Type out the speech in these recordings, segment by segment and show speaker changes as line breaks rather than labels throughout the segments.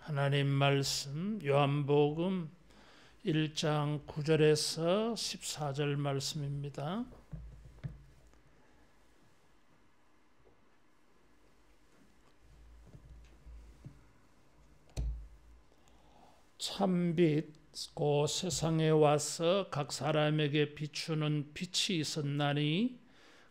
하나님 말씀 요한복음 1장 9절에서 14절 말씀입니다. 참빛 곧 세상에 와서 각 사람에게 비추는 빛이 있었나니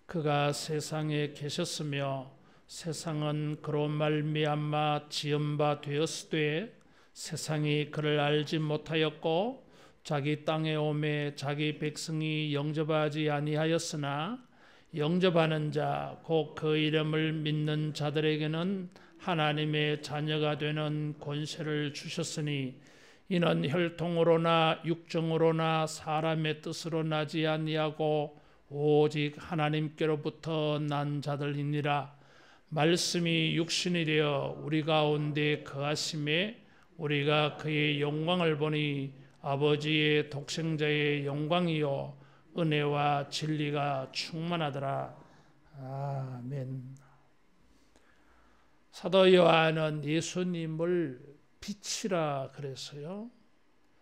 그가 세상에 계셨으며 세상은 그로 말미암아 지은 바 되었으되 세상이 그를 알지 못하였고 자기 땅에 오매 자기 백성이 영접하지 아니하였으나 영접하는 자 곧 그 이름을 믿는 자들에게는 하나님의 자녀가 되는 권세를 주셨으니 이는 혈통으로나 육정으로나 사람의 뜻으로 나지 아니하고 오직 하나님께로부터 난 자들이니라. 말씀이 육신이 되어 우리 가운데 거하심에 우리가 그의 영광을 보니 아버지의 독생자의 영광이요 은혜와 진리가 충만하더라. 아멘. 사도 요한은 예수님을 빛이라 그랬어요.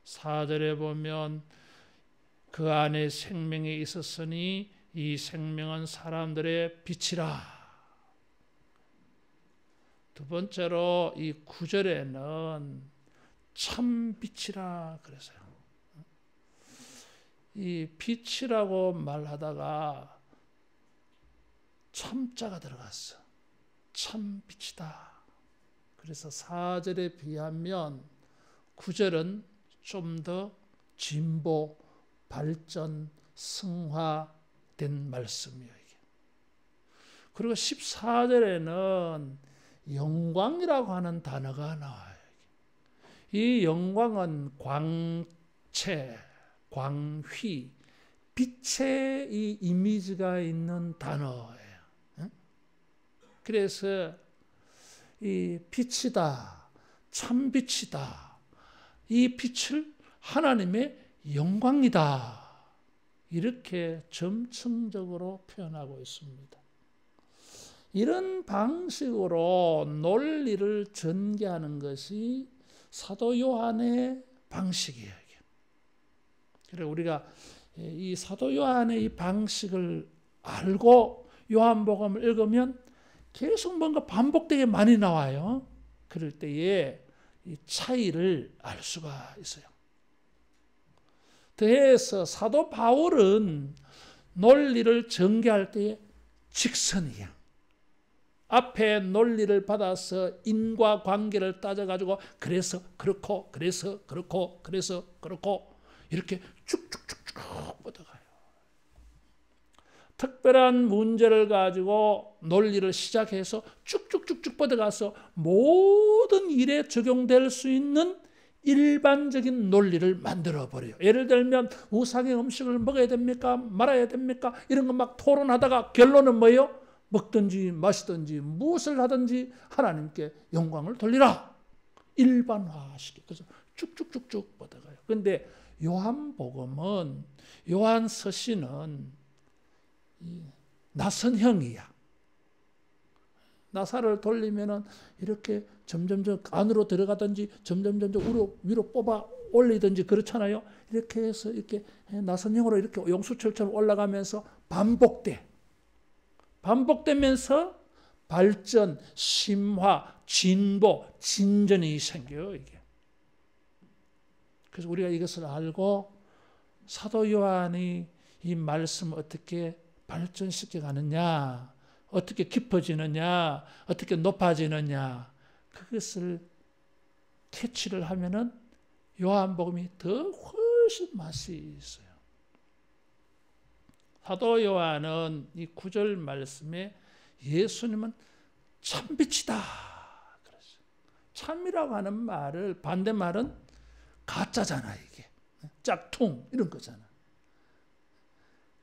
4절에 보면 그 안에 생명이 있었으니 이 생명은 사람들의 빛이라. 두 번째로 이 9절에는 참빛이라 그랬어요. 이 빛이라고 말하다가 참자가 들어갔어. 참빛이다. 그래서 4절에 비하면 9절은 좀 더 진보, 발전, 승화된 말씀이에요. 이게. 그리고 14절에는 영광이라고 하는 단어가 나와요. 이 영광은 광채, 광휘, 빛의 이 이미지가 있는 단어예요. 그래서 이 빛이다, 참빛이다, 이 빛을 하나님의 영광이다, 이렇게 점층적으로 표현하고 있습니다. 이런 방식으로 논리를 전개하는 것이 사도 요한의 방식이에요. 그래서 우리가 이 사도 요한의 이 방식을 알고 요한복음을 읽으면 계속 뭔가 반복되게 많이 나와요. 그럴 때에 이 차이를 알 수가 있어요. 더해서 사도 바울은 논리를 전개할 때에 직선이야. 앞에 논리를 받아서 인과관계를 따져가지고 그래서 그렇고 그래서 그렇고 그래서 그렇고 이렇게 쭉쭉쭉쭉 뻗어가요. 특별한 문제를 가지고 논리를 시작해서 쭉쭉쭉쭉 뻗어가서 모든 일에 적용될 수 있는 일반적인 논리를 만들어버려요. 예를 들면 우상의 음식을 먹어야 됩니까? 말아야 됩니까? 이런 거 막 토론하다가 결론은 뭐예요? 먹든지 마시든지 무엇을 하든지 하나님께 영광을 돌리라. 일반화시켜. 그래서 쭉쭉쭉쭉 뻗어가요. 그런데 요한복음은, 요한 서신은 나선형이야. 나사를 돌리면은 이렇게 점점점 안으로 들어가든지 점점점 위로 뽑아 올리든지 그렇잖아요. 이렇게 해서 이렇게 나선형으로 이렇게 용수철처럼 올라가면서 반복되면서 발전, 심화, 진보, 진전이 생겨요, 이게. 그래서 우리가 이것을 알고 사도 요한이 이 말씀을 어떻게 발전시켜 가느냐, 어떻게 깊어지느냐, 어떻게 높아지느냐, 그것을 캐치를 하면은 요한복음이 더 훨씬 맛이 있어요. 사도 요한은 이 9절 말씀에 예수님은 참빛이다 그랬어요. 참이라고 하는 말을, 반대말은 가짜잖아, 이게. 짝퉁 이런 거잖아.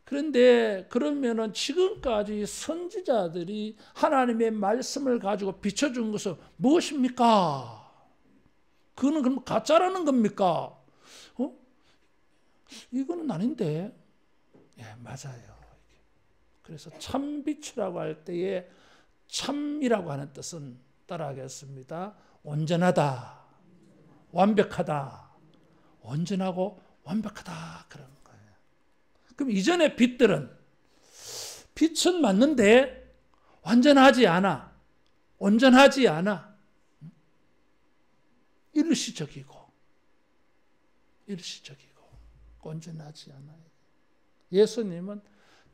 그런데 그러면은 지금까지 선지자들이 하나님의 말씀을 가지고 비춰준 것은 무엇입니까? 그거는 그럼 가짜라는 겁니까? 이거는 아닌데. 예, 맞아요. 그래서 참빛이라고 할 때에 참이라고 하는 뜻은 따라하겠습니다. 온전하다, 완벽하다. 온전하고 완벽하다. 그러는 거예요. 그럼 이전의 빛들은 빛은 맞는데 완전하지 않아. 온전하지 않아. 일시적이고 온전하지 않아요. 예수님은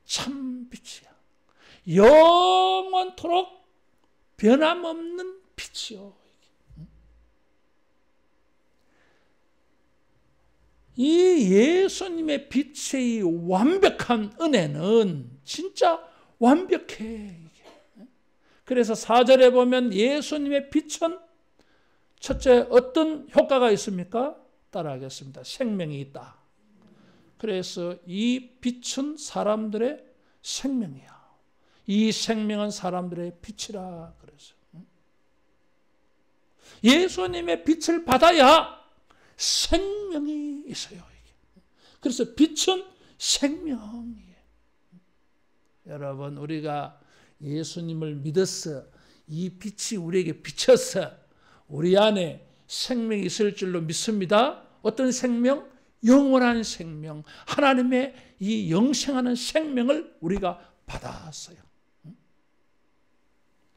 참 빛이야. 영원토록 변함없는 빛이요. 이 예수님의 빛의 완벽한 은혜는 진짜 완벽해. 그래서 4절에 보면 예수님의 빛은 첫째 어떤 효과가 있습니까? 따라하겠습니다. 생명이 있다. 그래서 이 빛은 사람들의 생명이야. 이 생명은 사람들의 빛이라 그랬어요. 예수님의 빛을 받아야 생명이 있어요. 그래서 빛은 생명이에요. 여러분, 우리가 예수님을 믿어서 이 빛이 우리에게 비쳐서 우리 안에 생명이 있을 줄로 믿습니다. 어떤 생명? 영원한 생명, 하나님의 이 영생하는 생명을 우리가 받았어요.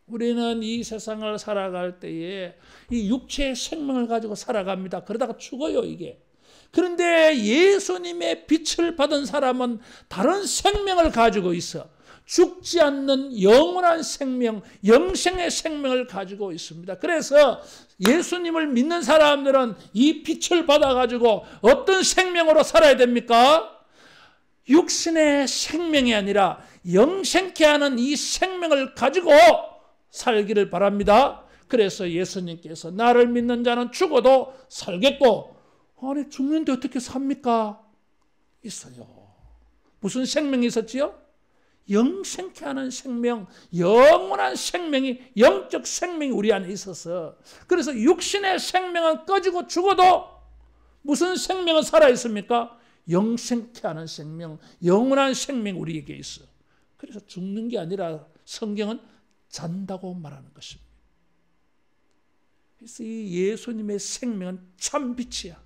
우리는 이 세상을 살아갈 때에 이 육체의 생명을 가지고 살아갑니다. 그러다가 죽어요, 이게. 그런데 예수님의 빛을 받은 사람은 다른 생명을 가지고 있어. 죽지 않는 영원한 생명, 영생의 생명을 가지고 있습니다. 그래서 예수님을 믿는 사람들은 이 빛을 받아가지고 어떤 생명으로 살아야 됩니까? 육신의 생명이 아니라 영생케 하는 이 생명을 가지고 살기를 바랍니다. 그래서 예수님께서 나를 믿는 자는 죽어도 살겠고, 아니 죽는데 어떻게 삽니까? 있어요. 무슨 생명이 있었지요? 영생케 하는 생명, 영원한 생명이, 영적 생명이 우리 안에 있어서, 그래서 육신의 생명은 꺼지고 죽어도 무슨 생명은 살아있습니까? 영생케 하는 생명, 영원한 생명이 우리에게 있어. 그래서 죽는 게 아니라 성경은 잔다고 말하는 것입니다. 그래서 이 예수님의 생명은 참 빛이야.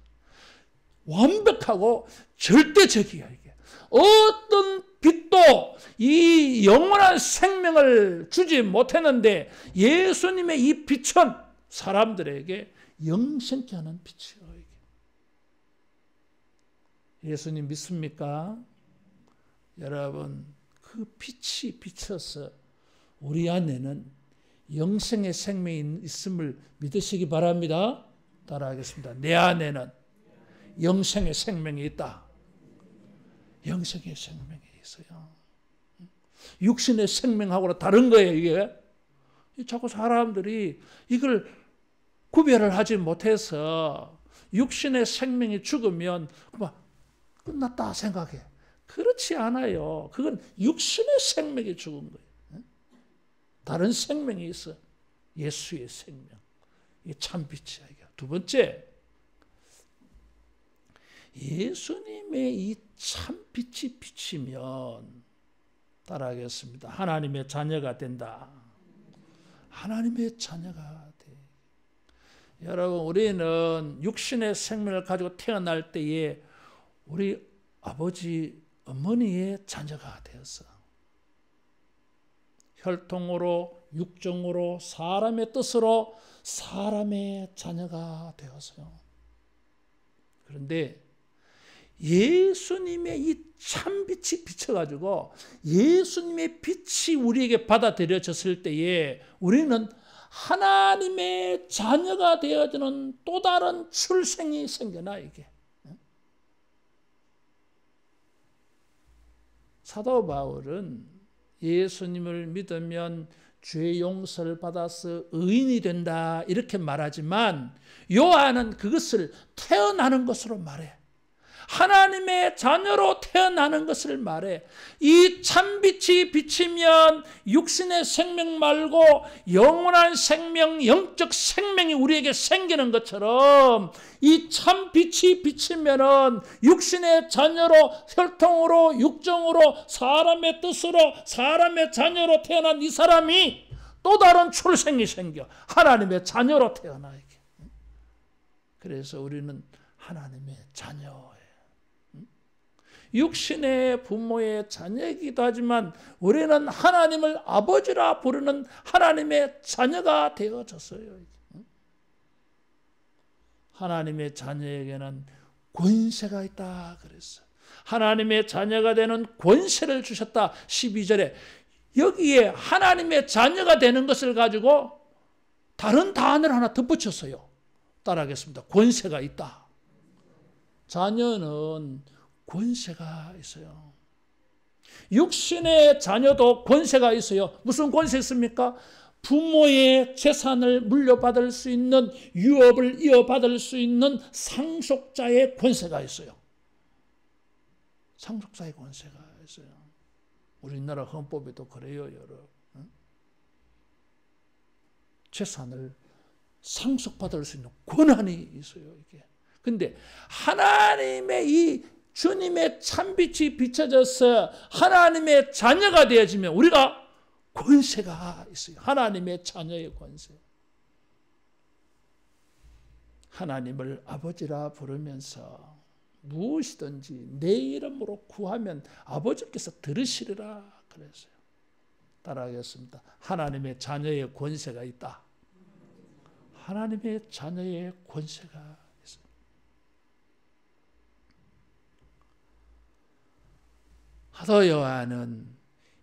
완벽하고 절대적이야. 이게 어떤 빛도 이 영원한 생명을 주지 못했는데 예수님의 이 빛은 사람들에게 영생케 하는 빛이에요. 예수님 믿습니까? 여러분, 그 빛이 비쳐서 우리 안에는 영생의 생명이 있음을 믿으시기 바랍니다. 따라하겠습니다. 내 안에는 영생의 생명이 있다. 영생의 생명이 있어요. 육신의 생명하고는 다른 거예요, 이게. 자꾸 사람들이 이걸 구별을 하지 못해서 육신의 생명이 죽으면 막 끝났다 생각해. 그렇지 않아요. 그건 육신의 생명이 죽은 거예요. 다른 생명이 있어. 예수의 생명. 이게 참 빛이야. 두 번째, 예수님의 이 참 빛이 비치면, 따라하겠습니다. 하나님의 자녀가 된다. 하나님의 자녀가 돼. 여러분, 우리는 육신의 생명을 가지고 태어날 때에 우리 아버지, 어머니의 자녀가 되었어. 혈통으로, 육정으로, 사람의 뜻으로 사람의 자녀가 되었어요. 그런데 예수님의 이 참빛이 비쳐가지고 예수님의 빛이 우리에게 받아들여졌을 때에 우리는 하나님의 자녀가 되어지는 또 다른 출생이 생겨나, 이게. 사도 바울은 예수님을 믿으면 죄 용서를 받아서 의인이 된다 이렇게 말하지만 요한은 그것을 태어나는 것으로 말해. 하나님의 자녀로 태어나는 것을 말해. 이 참빛이 비치면 육신의 생명 말고 영원한 생명, 영적 생명이 우리에게 생기는 것처럼 이 참빛이 비치면은 육신의 자녀로, 혈통으로, 육정으로, 사람의 뜻으로, 사람의 자녀로 태어난 이 사람이 또 다른 출생이 생겨. 하나님의 자녀로 태어나. 그래서 우리는 하나님의 자녀예요. 육신의 부모의 자녀이기도 하지만 우리는 하나님을 아버지라 부르는 하나님의 자녀가 되어졌어요. 하나님의 자녀에게는 권세가 있다 그랬어요. 하나님의 자녀가 되는 권세를 주셨다. 12절에 여기에 하나님의 자녀가 되는 것을 가지고 다른 단어를 하나 덧붙였어요. 따라하겠습니다. 권세가 있다. 자녀는 권세가 있어요. 육신의 자녀도 권세가 있어요. 무슨 권세 있습니까? 부모의 재산을 물려받을 수 있는, 유업을 이어받을 수 있는 상속자의 권세가 있어요. 상속자의 권세가 있어요. 우리나라 헌법에도 그래요, 여러분. 재산을 상속받을 수 있는 권한이 있어요, 이게. 근데 하나님의 이 주님의 참빛이 비춰져서 하나님의 자녀가 되어지면 우리가 권세가 있어요. 하나님의 자녀의 권세. 하나님을 아버지라 부르면서 무엇이든지 내 이름으로 구하면 아버지께서 들으시리라 그랬어요. 따라하겠습니다. 하나님의 자녀의 권세가 있다. 하나님의 자녀의 권세가 있어요. 사도 요한은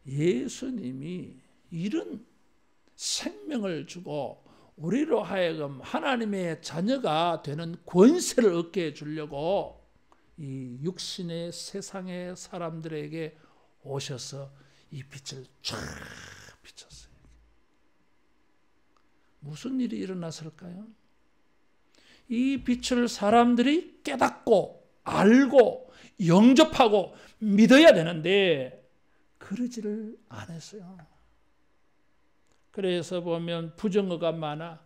예수님이 이런 생명을 주고 우리로 하여금 하나님의 자녀가 되는 권세를 얻게 해주려고 이 육신의 세상의 사람들에게 오셔서 이 빛을 쫙 비쳤어요. 무슨 일이 일어났을까요? 이 빛을 사람들이 깨닫고 알고 영접하고 믿어야 되는데 그러지를 않았어요. 그래서 보면 부정어가 많아.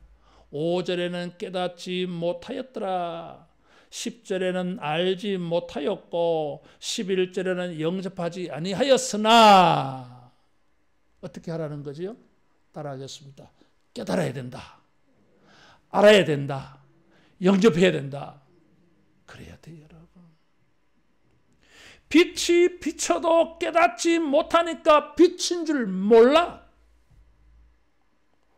5절에는 깨닫지 못하였더라. 10절에는 알지 못하였고 11절에는 영접하지 아니하였으나 어떻게 하라는 거지요? 따라하겠습니다. 깨달아야 된다. 알아야 된다. 영접해야 된다. 그래야 돼요, 여러분. 빛이 비춰도 깨닫지 못하니까 빛인 줄 몰라.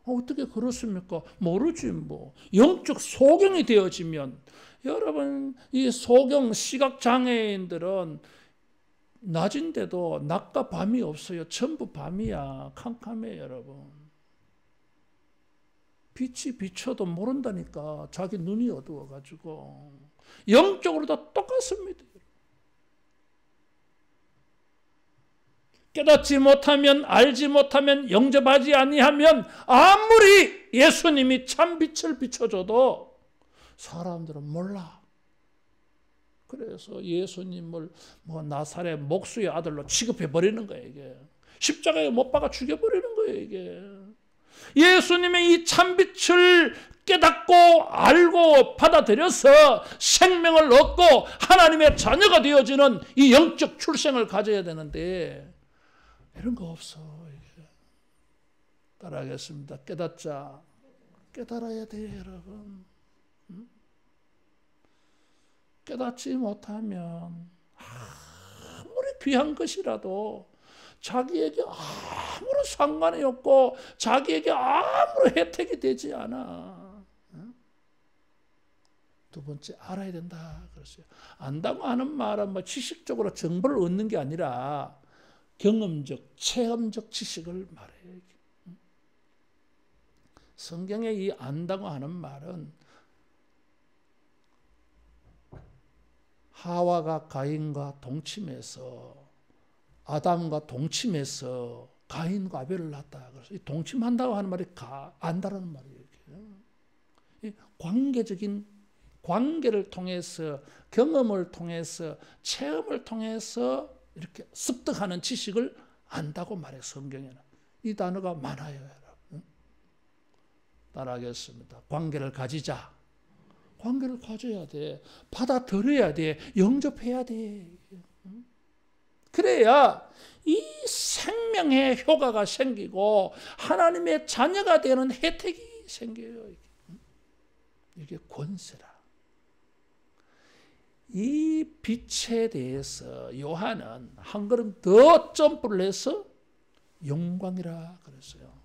어떻게 그렇습니까? 모르지 뭐. 영적 소경이 되어지면 여러분 이 소경 시각장애인들은 낮인데도 낮과 밤이 없어요. 전부 밤이야. 캄캄해 여러분. 빛이 비춰도 모른다니까. 자기 눈이 어두워가지고. 영적으로도 똑같습니다. 깨닫지 못하면 알지 못하면 영접하지 아니하면 아무리 예수님이 참 빛을 비춰줘도 사람들은 몰라. 그래서 예수님을 뭐 나사렛 목수의 아들로 취급해버리는 거예요. 이게 십자가에 못 박아 죽여버리는 거예요. 이게 예수님의 이 참빛을 깨닫고 알고 받아들여서 생명을 얻고 하나님의 자녀가 되어지는 이 영적 출생을 가져야 되는데 이런 거 없어. 이게. 따라하겠습니다. 깨닫자. 깨달아야 돼요, 여러분. 깨닫지 못하면 아무리 귀한 것이라도 자기에게 아무런 상관이 없고 자기에게 아무런 혜택이 되지 않아. 두 번째, 알아야 된다 그랬어요. 안다고 하는 말은 뭐 지식적으로 정보를 얻는 게 아니라 경험적, 체험적 지식을 말해요. 성경에 이 안다고 하는 말은 하와가 가인과 동침해서 아담과 동침해서 가인과 아벨을 낳았다. 그래서 이 동침한다고 하는 말이 안다라는 말이에요. 이 관계적인 관계를 통해서 경험을 통해서 체험을 통해서 이렇게 습득하는 지식을 안다고 말해요. 성경에는. 이 단어가 많아요. 여러분. 따라하겠습니다. 관계를 가지자. 관계를 가져야 돼. 받아들여야 돼. 영접해야 돼. 그래야 이 생명의 효과가 생기고 하나님의 자녀가 되는 혜택이 생겨요. 이게 권세라. 이 빛에 대해서 요한은 한 걸음 더 점프를 해서 영광이라 그랬어요.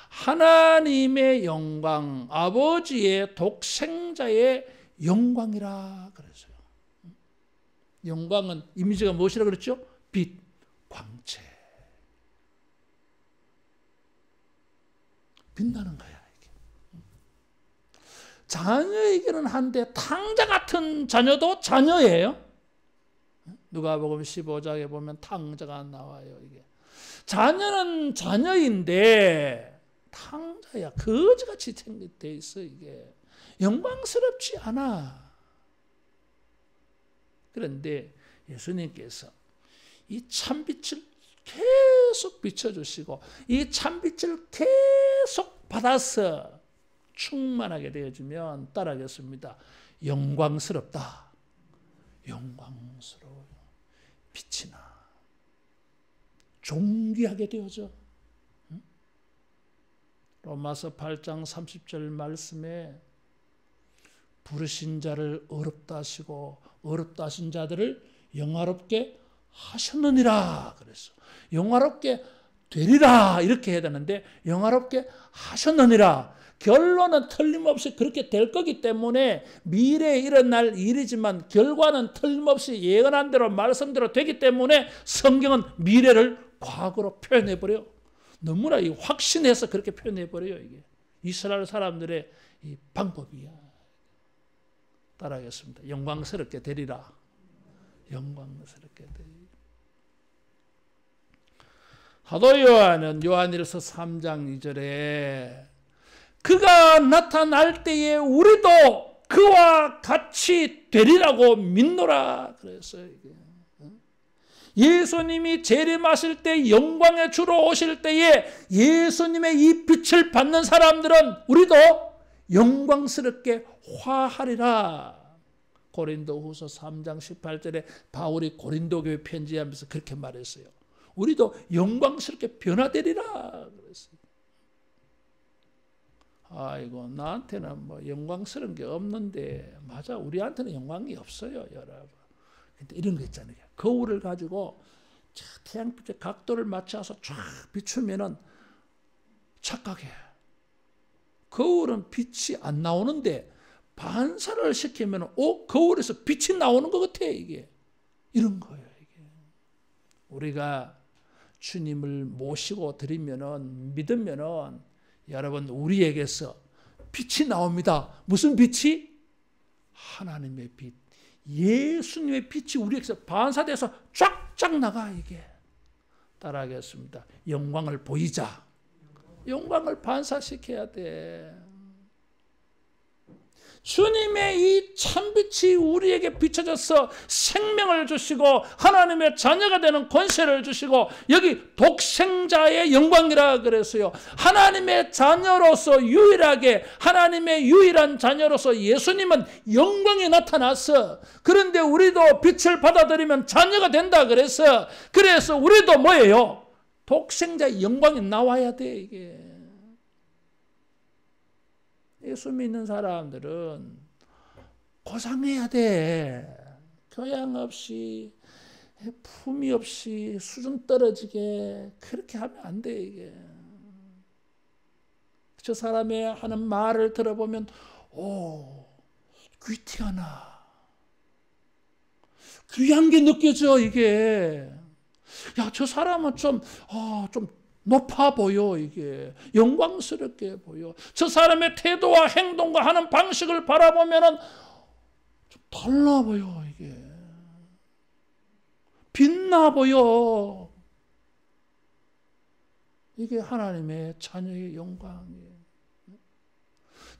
하나님의 영광, 아버지의 독생자의 영광이라 그랬어요. 영광은 이미지가 무엇이라 그랬죠? 빛, 광채. 빛나는 거야. 이게. 자녀이기는 한데 탕자 같은 자녀도 자녀예요. 누가복음 15장에 보면 탕자가 나와요. 이게. 자녀는 자녀인데 탕자야. 거지같이 돼 있어. 이게 영광스럽지 않아. 그런데 예수님께서 이 참빛을 계속 비춰주시고 이 참빛을 계속 받아서 충만하게 되어지면 따라하겠습니다. 영광스럽다. 영광스러워요. 빛이 나. 존귀하게 되어져. 로마서 8장 30절 말씀에 부르신 자를 어렵다 하시고 어렵다 하신 자들을 영화롭게 하셨느니라 그랬어. 영화롭게 되리라 이렇게 해야 되는데 영화롭게 하셨느니라. 결론은 틀림없이 그렇게 될 거기 때문에 미래에 일어날 일이지만 결과는 틀림없이 예언한 대로 말씀대로 되기 때문에 성경은 미래를 과거로 표현해버려요. 너무나 확신해서 그렇게 표현해버려요. 이게 이스라엘 사람들의 이 방법이야. 따라하겠습니다. 영광스럽게 되리라. 영광스럽게 되리라. 사도 요한은 요한일서 3장 2절에 그가 나타날 때에 우리도 그와 같이 되리라고 믿노라 그랬어요. 이게. 예수님이 재림하실 때 영광의 주로 오실 때에 예수님의 이 빛을 받는 사람들은 우리도 영광스럽게 화하리라. 고린도후서 3장 18절에 바울이 고린도 교회 편지하면서 그렇게 말했어요. 우리도 영광스럽게 변화되리라 그랬어요. 아이고 나한테는 뭐 영광스러운 게 없는데 맞아 우리한테는 영광이 없어요 여러분. 근데 이런 거 있잖아요. 거울을 가지고 태양빛의 각도를 맞춰서 쫙 비추면은 착각해. 거울은 빛이 안 나오는데 반사를 시키면 거울에서 빛이 나오는 것 같아 이게. 이런 거예요 이게. 우리가 주님을 모시고 드리면은 믿으면은 여러분 우리에게서 빛이 나옵니다. 무슨 빛이? 하나님의 빛. 예수님의 빛이 우리에게서 반사돼서 쫙쫙 나가 이게. 따라하겠습니다. 영광을 보이자. 영광을 반사시켜야 돼. 주님의 이 참빛이 우리에게 비춰져서 생명을 주시고 하나님의 자녀가 되는 권세를 주시고 여기 독생자의 영광이라 그랬어요. 하나님의 자녀로서 유일하게 하나님의 유일한 자녀로서 예수님은 영광이 나타났어. 그런데 우리도 빛을 받아들이면 자녀가 된다 그래서 우리도 뭐예요? 독생자의 영광이 나와야 돼 이게. 예수 믿는 사람들은 고상해야 돼. 교양 없이 품위 없이 수준 떨어지게 그렇게 하면 안 돼 이게. 저 사람의 하는 말을 들어보면 귀티가 나. 귀한 게 느껴져 이게. 야, 저 사람은 좀 높아 보여 이게. 영광스럽게 보여. 저 사람의 태도와 행동과 하는 방식을 바라보면은 좀 달라 보여 이게. 빛나 보여. 이게 하나님의 자녀의 영광이에요.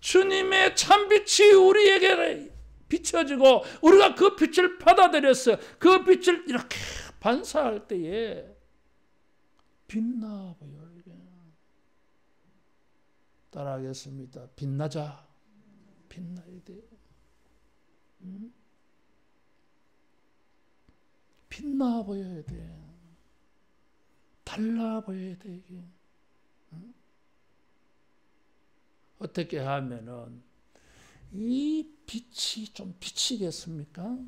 주님의 참빛이 우리에게 비춰지고 우리가 그 빛을 받아들였어. 그 빛을 이렇게 반사할 때에 빛나 보여 이게. 따라하겠습니다. 빛나자. 빛나야 돼. 빛나 보여야 돼. 달라 보여야 돼 이게. 어떻게 하면은 이 빛이 좀 비치겠습니까?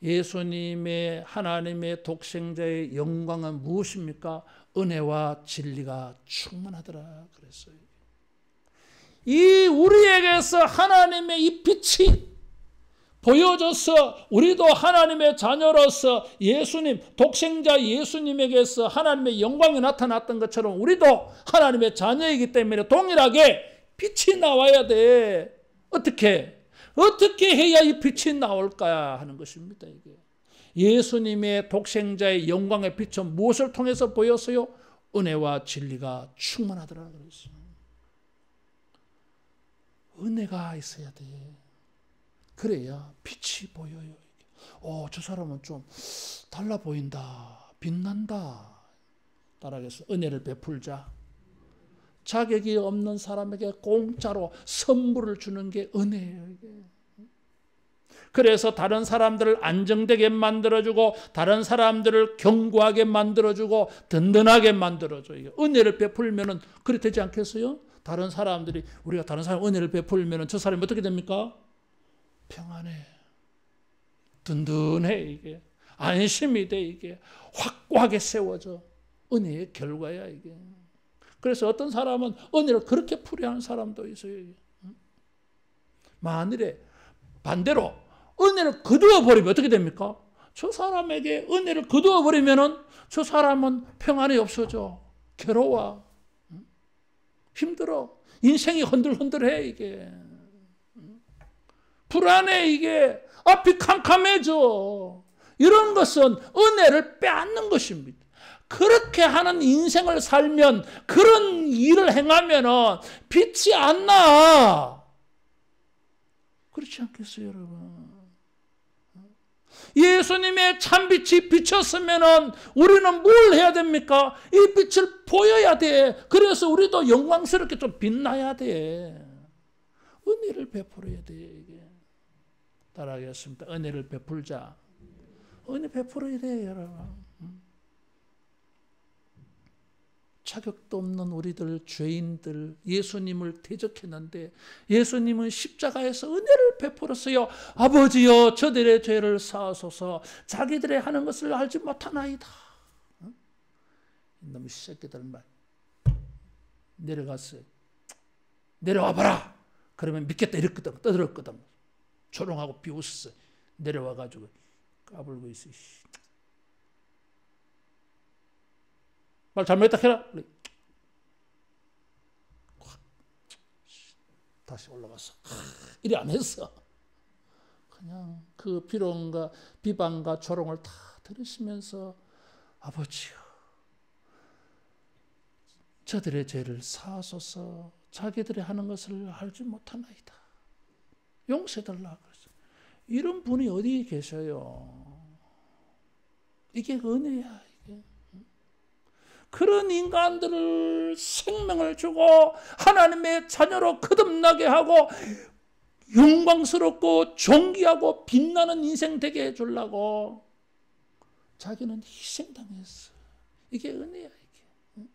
예수님의 하나님의 독생자의 영광은 무엇입니까? 은혜와 진리가 충만하더라 그랬어요. 이 우리에게서 하나님의 이 빛이 보여져서 우리도 하나님의 자녀로서 예수님, 독생자 예수님에게서 하나님의 영광이 나타났던 것처럼 우리도 하나님의 자녀이기 때문에 동일하게 빛이 나와야 돼. 어떻게 해야 이 빛이 나올까 하는 것입니다. 이게 예수님의 독생자의 영광의 빛은 무엇을 통해서 보였어요? 은혜와 진리가 충만하더라 그랬어요. 은혜가 있어야 돼. 그래야 빛이 보여요. 저 사람은 좀 달라 보인다. 빛난다. 따라해서 은혜를 베풀자. 자격이 없는 사람에게 공짜로 선물을 주는 게 은혜예요. 이게. 그래서 다른 사람들을 안정되게 만들어주고 다른 사람들을 견고하게 만들어주고 든든하게 만들어줘요. 은혜를 베풀면은 그래 되지 않겠어요? 다른 사람들이 우리가 다른 사람 은혜를 베풀면은 저 사람이 어떻게 됩니까? 평안해. 든든해. 이게 안심이 돼. 이게 확고하게 세워져. 은혜의 결과야 이게. 그래서 어떤 사람은 은혜를 그렇게 풀이하는 사람도 있어요. 만일에 반대로 은혜를 거두어 버리면 어떻게 됩니까? 저 사람에게 은혜를 거두어 버리면은 저 사람은 평안이 없어져. 괴로워. 힘들어. 인생이 흔들흔들해 이게. 불안해 이게. 앞이 캄캄해져. 이런 것은 은혜를 빼앗는 것입니다. 그렇게 하는 인생을 살면 그런 일을 행하면 빛이 안 나. 그렇지 않겠어요 여러분? 예수님의 참빛이 비쳤으면 우리는 뭘 해야 됩니까? 이 빛을 보여야 돼. 그래서 우리도 영광스럽게 좀 빛나야 돼. 은혜를 베풀어야 돼. 이게. 따라하겠습니다. 은혜를 베풀자. 은혜 베풀어야 돼 여러분. 자격도 없는 우리들 죄인들 예수님을 대적했는데 예수님은 십자가에서 은혜를 베풀었어요. 아버지여 저들의 죄를 사하소서 자기들의 하는 것을 알지 못하나이다. 이놈의 새끼들 말 내려갔어요. 내려와봐라. 그러면 믿겠다 이랬거든. 떠들었거든. 조롱하고 비웃었어요. 내려와가지고 까불고 있어요. 말 잘못했다 해라. 다시 올라가서 이리 안 했어. 그냥 그 비론과 비방과 조롱을 다 들으시면서 아버지요 저들의 죄를 사하소서 자기들이 하는 것을 알지 못하나이다. 용서해달라. 이런 분이 어디 계셔요? 이게 은혜야. 그런 인간들을 생명을 주고 하나님의 자녀로 거듭나게 하고 영광스럽고 존귀하고 빛나는 인생 되게 해주려고 자기는 희생당했어. 이게 은혜야. 이게.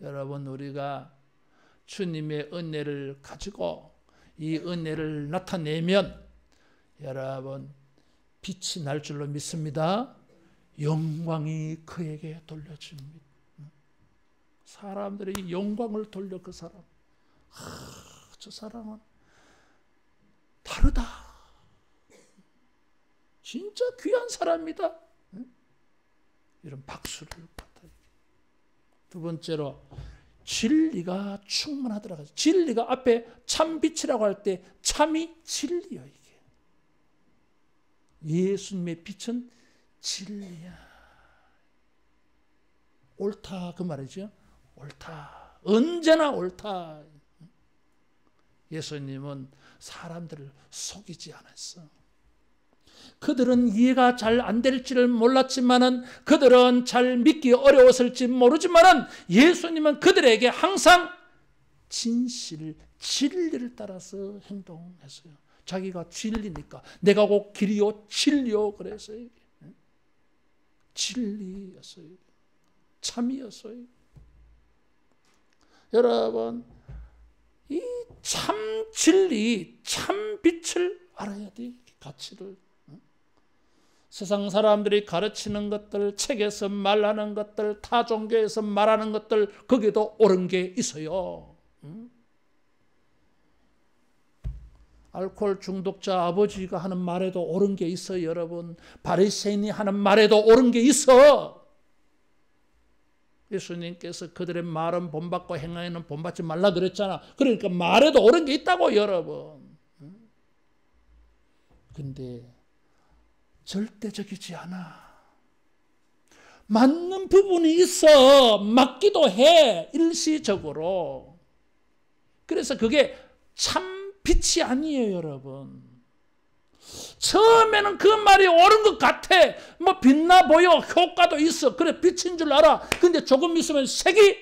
여러분 우리가 주님의 은혜를 가지고 이 은혜를 나타내면 여러분 빛이 날 줄로 믿습니다. 영광이 그에게 돌려집니다. 사람들이 영광을 돌려 그 사람. 저 사람은 다르다. 진짜 귀한 사람이다. 이런 박수를 받아요. 두 번째로 진리가 충만하더라고요. 진리가 앞에 참빛이라고 할 때 참이 진리요. 이게. 예수님의 빛은 진리야. 옳다 그 말이죠. 옳다. 언제나 옳다. 예수님은 사람들을 속이지 않았어. 그들은 이해가 잘 안 될지를 몰랐지만은 그들은 잘 믿기 어려웠을지 모르지만은 예수님은 그들에게 항상 진리를 따라서 행동했어요. 자기가 진리니까 내가 곧 길이요 진리요 그랬어요. 진리였어요. 참이었어요. 여러분 이 참 진리, 참 빛을 알아야 돼. 가치를. 세상 사람들이 가르치는 것들, 책에서 말하는 것들, 타 종교에서 말하는 것들, 거기도 옳은 게 있어요. 알코올 중독자 아버지가 하는 말에도 옳은 게 있어요, 여러분. 바리새인이 하는 말에도 옳은 게 있어. 예수님께서 그들의 말은 본받고 행하에는 본받지 말라 그랬잖아. 그러니까 말에도 옳은 게 있다고, 여러분. 근데 절대적이지 않아. 맞는 부분이 있어. 맞기도 해. 일시적으로. 그래서 그게 참 빛이 아니에요, 여러분. 처음에는 그 말이 옳은 것 같아. 뭐 빛나 보여. 효과도 있어. 그래, 빛인 줄 알아. 근데 조금 있으면 색이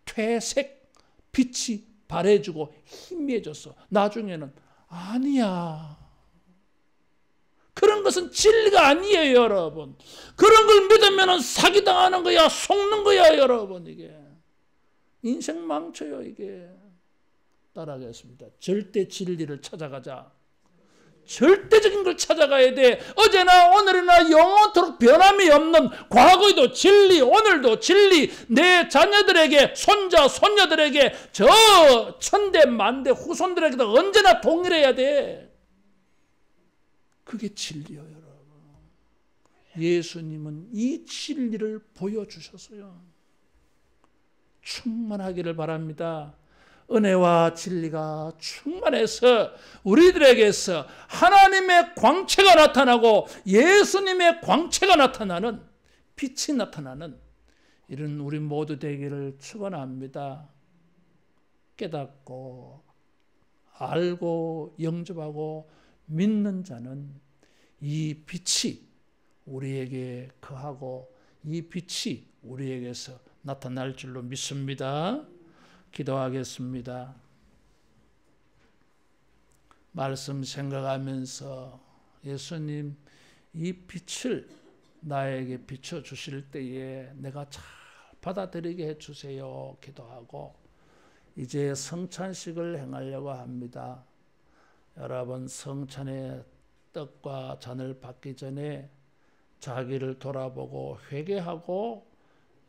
퇴색, 빛이 바래지고 희미해졌어. 나중에는 아니야. 그런 것은 진리가 아니에요, 여러분. 그런 걸 믿으면 사기당하는 거야, 속는 거야, 여러분. 이게 인생 망쳐요, 이게. 따라하겠습니다. 절대 진리를 찾아가자. 절대적인 걸 찾아가야 돼. 어제나 오늘이나 영원토록 변함이 없는 과거에도 진리, 오늘도 진리, 내 자녀들에게, 손자, 손녀들에게, 저 천대 만대 후손들에게도 언제나 동일해야 돼. 그게 진리예요, 여러분. 예수님은 이 진리를 보여주셨어요. 충만하기를 바랍니다. 은혜와 진리가 충만해서 우리들에게서 하나님의 광채가 나타나고 예수님의 광채가 나타나는, 빛이 나타나는 이런 우리 모두 되기를 축원합니다. 깨닫고 알고 영접하고 믿는 자는 이 빛이 우리에게 거하고 이 빛이 우리에게서 나타날 줄로 믿습니다. 기도하겠습니다. 말씀 생각하면서 예수님, 이 빛을 나에게 비춰주실 때에 내가 잘 받아들이게 해주세요. 기도하고 이제 성찬식을 행하려고 합니다. 여러분, 성찬의 떡과 잔을 받기 전에 자기를 돌아보고 회개하고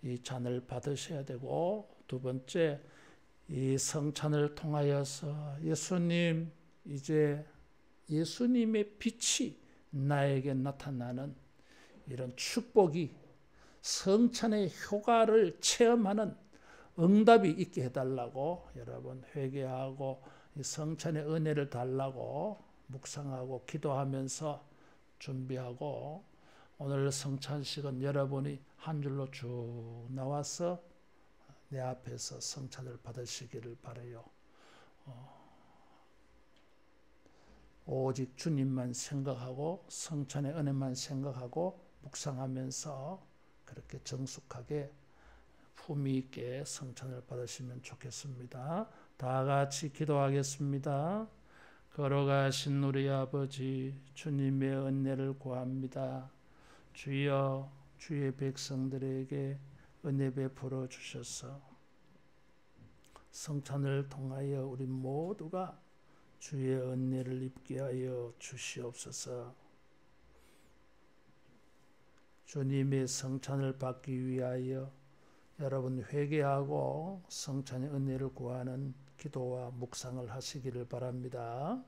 이 잔을 받으셔야 되고, 두 번째, 이 성찬을 통하여서 예수님, 이제 예수님의 빛이 나에게 나타나는 이런 축복이, 성찬의 효과를 체험하는 응답이 있게 해달라고 여러분 회개하고 이 성찬의 은혜를 달라고 묵상하고 기도하면서 준비하고, 오늘 성찬식은 여러분이 한 줄로 쭉 나와서 내 앞에서 성찬을 받으시기를 바라요. 오직 주님만 생각하고 성찬의 은혜만 생각하고 묵상하면서 그렇게 정숙하게 품위 있게 성찬을 받으시면 좋겠습니다. 다 같이 기도하겠습니다. 걸어가신 우리 아버지, 주님의 은혜를 구합니다. 주여, 주의 백성들에게 은혜 베풀어 주셔서 성찬을 통하여 우리 모두가 주의 은혜를 입게 하여 주시옵소서. 주님의 성찬을 받기 위하여 여러분 회개하고 성찬의 은혜를 구하는 기도와 묵상을 하시기를 바랍니다.